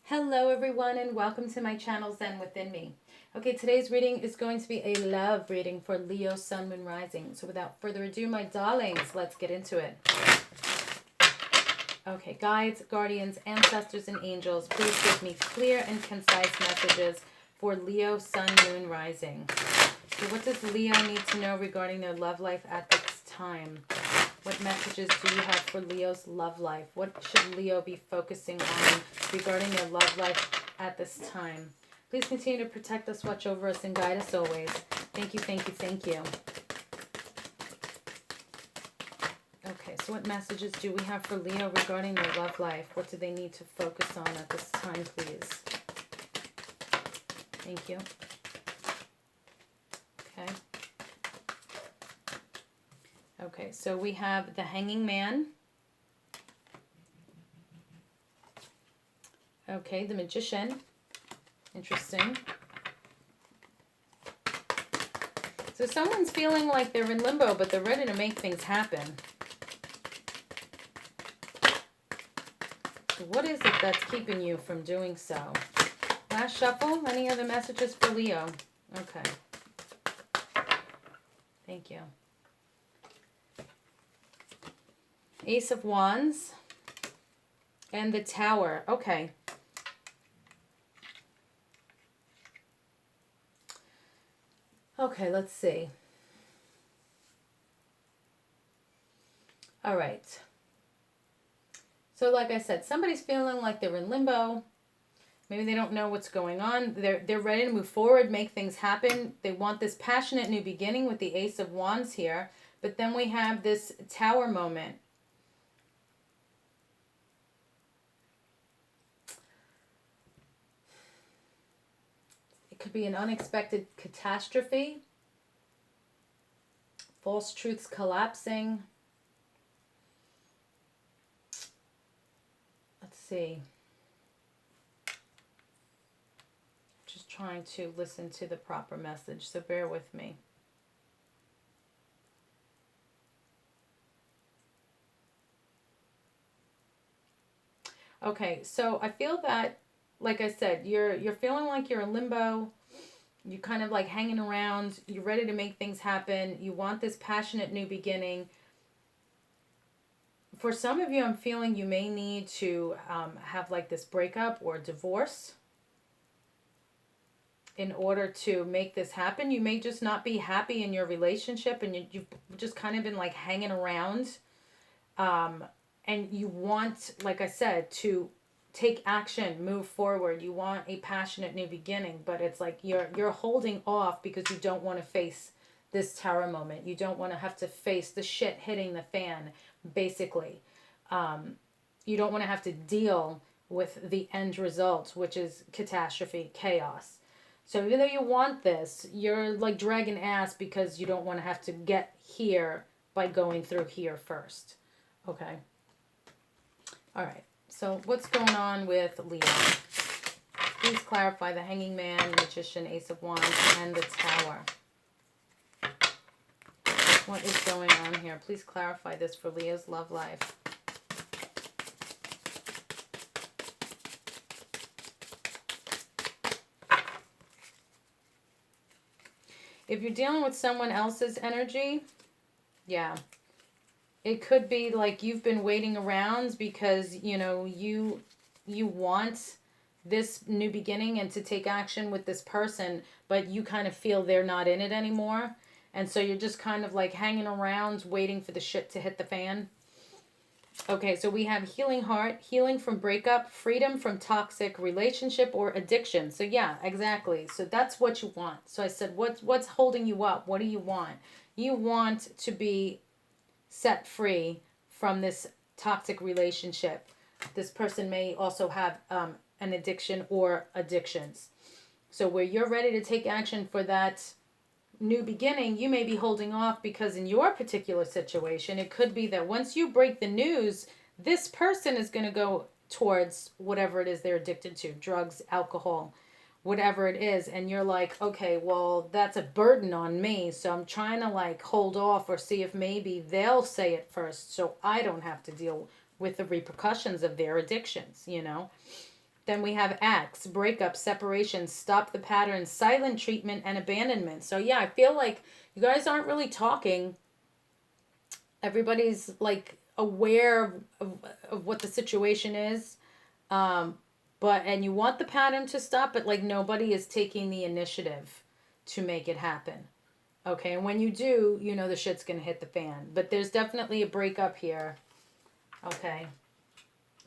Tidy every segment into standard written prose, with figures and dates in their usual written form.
Hello everyone and welcome to my channel Zen Within Me. Okay, today's reading is going to be a love reading for Leo, Sun, Moon, Rising. So without further ado, my darlings, let's get into it. Okay, guides, guardians, ancestors, and angels, please give me clear and concise messages for Leo, Sun, Moon, Rising. So what does Leo need to know regarding their love life at this time? What messages do you have for Leo's love life? What should Leo be focusing on regarding their love life at this time? Please continue to protect us, watch over us, and guide us always. Thank you, thank you, thank you. Okay, so what messages do we have for Leo regarding their love life? What do they need to focus on at this time, please? Thank you. Okay. Okay, so we have the Hanging Man. Okay, the Magician. Interesting. So someone's feeling like they're in limbo, but they're ready to make things happen. So what is it that's keeping you from doing so? Last shuffle. Any other messages for Leo? Okay. Thank you. Ace of Wands. And the Tower. Okay. Okay, let's see. All right. So like I said, somebody's feeling like they're in limbo. Maybe they don't know what's going on. They're ready to move forward, make things happen. They want this passionate new beginning with the Ace of Wands here. But then we have this Tower moment. It could be an unexpected catastrophe. False truths collapsing. Let's see. Just trying to listen to the proper message, so bear with me. Okay, so I feel that, like I said, you're feeling like you're in limbo. You're kind of like hanging around. You're ready to make things happen. You want this passionate new beginning. For some of you, I'm feeling you may need to have like this breakup or divorce in order to make this happen. You may just not be happy in your relationship, and you've just kind of been like hanging around. And you want, like I said, to take action, move forward. You want a passionate new beginning, but it's like you're holding off because you don't want to face this Tower moment. You don't want to have to face the shit hitting the fan, basically. You don't want to have to deal with the end result, which is catastrophe, chaos. So even though you want this, you're like dragging ass because you don't want to have to get here by going through here first. Okay. All right. So what's going on with Leo? Please clarify the Hanging Man, Magician, Ace of Wands, and the Tower. What is going on here? Please clarify this for Leo's love life. If you're dealing with someone else's energy, yeah. It could be like you've been waiting around because, you know, you want this new beginning and to take action with this person, but you kind of feel they're not in it anymore. And so you're just kind of like hanging around waiting for the shit to hit the fan. Okay, so we have healing heart, healing from breakup, freedom from toxic relationship or addiction. So yeah, exactly. So that's what you want. So I said, what's holding you up? What do you want? You want to be set free from this toxic relationship. This person may also have an addiction or addictions. So where you're ready to take action for that new beginning, you may be holding off because in your particular situation, it could be that once you break the news, this person is going to go towards whatever it is they're addicted to, drugs, alcohol, whatever it is, and you're like, okay, well, that's a burden on me, so I'm trying to like hold off or see if maybe they'll say it first so I don't have to deal with the repercussions of their addictions, you know. Then we have acts, breakup, separation, stop the pattern, silent treatment, and abandonment. So yeah, I feel like you guys aren't really talking. Everybody's like aware of what the situation is. Um, and you want the pattern to stop, but like nobody is taking the initiative to make it happen. Okay, and when you do, you know the shit's gonna hit the fan. But there's definitely a breakup here. Okay.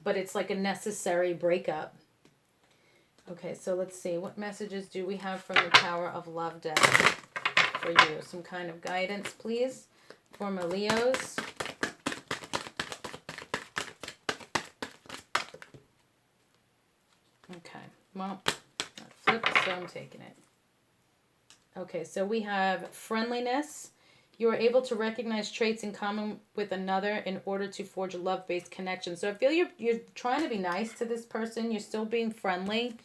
But it's like a necessary breakup. Okay, so let's see. What messages do we have from the Tower of Love deck for you? Some kind of guidance, please, for my Leos. Okay, well, that flipped, so I'm taking it. Okay, so we have friendliness. You are able to recognize traits in common with another in order to forge a love-based connection. So I feel you're trying to be nice to this person. You're still being friendly.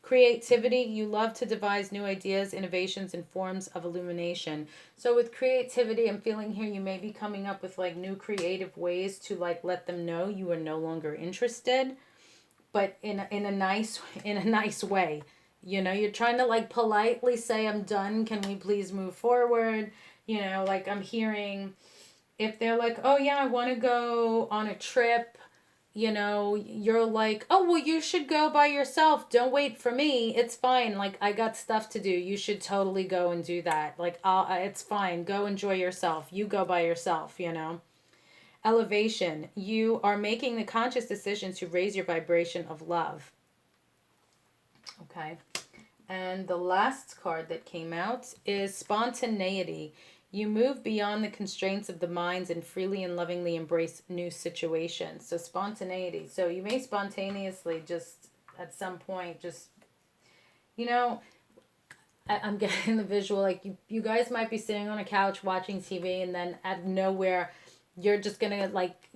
Creativity, you love to devise new ideas, innovations, and forms of illumination. So with creativity, I'm feeling here you may be coming up with like new creative ways to like let them know you are no longer interested, but in a nice way. You know, you're trying to like politely say I'm done. Can we please move forward? You know, like I'm hearing if they're like, "Oh yeah, I want to go on a trip." You know, you're like, "Oh, well, you should go by yourself. Don't wait for me. It's fine. Like, I got stuff to do. You should totally go and do that. Like, it's fine. Go enjoy yourself. You go by yourself, you know." Elevation. You are making the conscious decision to raise your vibration of love. Okay. And the last card that came out is spontaneity. You move beyond the constraints of the minds and freely and lovingly embrace new situations. So spontaneity. So you may spontaneously just at some point just, you know, I'm getting the visual like you guys might be sitting on a couch watching TV and then out of nowhere you're just going to like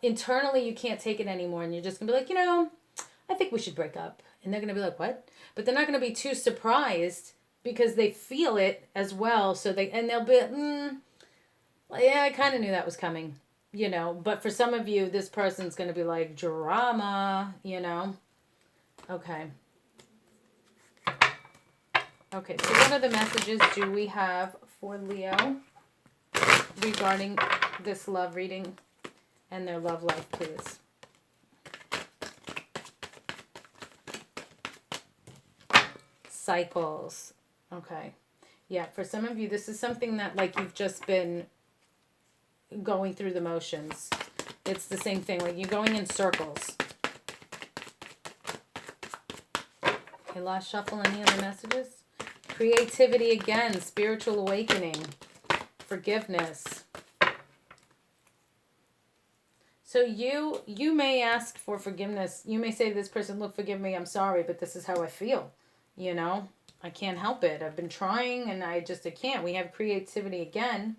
internally you can't take it anymore and you're just going to be like, you know, I think we should break up. And they're going to be like, what? But they're not going to be too surprised because they feel it as well. So they'll be, yeah, I kind of knew that was coming, you know. But for some of you, this person's going to be like, drama, you know. Okay. Okay, so what other messages do we have for Leo regarding this love reading and their love life, please? Cycles. Okay. Yeah, for some of you, this is something that like you've just been going through the motions. It's the same thing, like you're going in circles. Okay, last shuffle, any other messages? Creativity again, spiritual awakening, forgiveness. So you may ask for forgiveness. You may say to this person, look, forgive me, I'm sorry, but this is how I feel. You know, I can't help it. I've been trying and I can't. We have creativity again.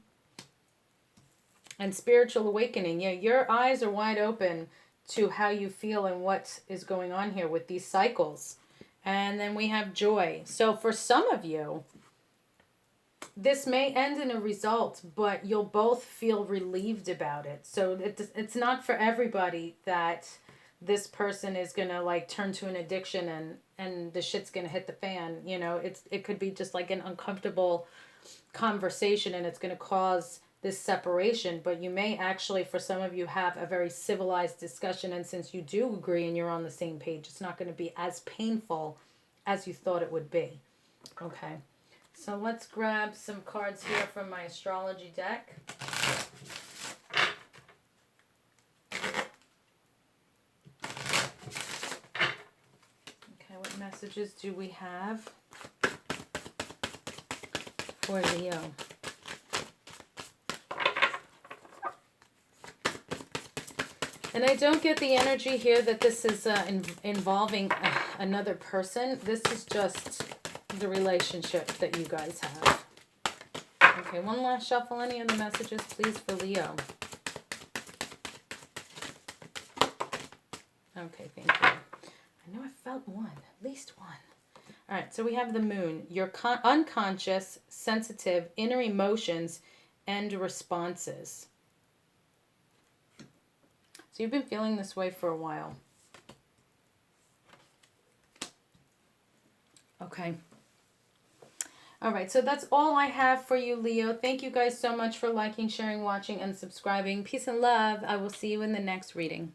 And spiritual awakening. Yeah, your eyes are wide open to how you feel and what is going on here with these cycles. And then we have joy. So for some of you, this may end in a result, but you'll both feel relieved about it. So it's not for everybody that this person is going to like turn to an addiction and the shit's going to hit the fan. You know, it could be just like an uncomfortable conversation and it's going to cause this separation, but you may actually, for some of you, have a very civilized discussion, and since you do agree and you're on the same page, it's not going to be as painful as you thought it would be. Okay, so let's grab some cards here from my astrology deck. Okay, what messages do we have for Leo? And I don't get the energy here that this is involving another person. This is just the relationship that you guys have. Okay, one last shuffle. Any other messages, please, for Leo? Okay, thank you. I know I felt one, at least one. All right, so we have the moon. Your unconscious, sensitive, inner emotions and responses. So you've been feeling this way for a while. Okay. All right, so that's all I have for you, Leo. Thank you guys so much for liking, sharing, watching, and subscribing. Peace and love. I will see you in the next reading.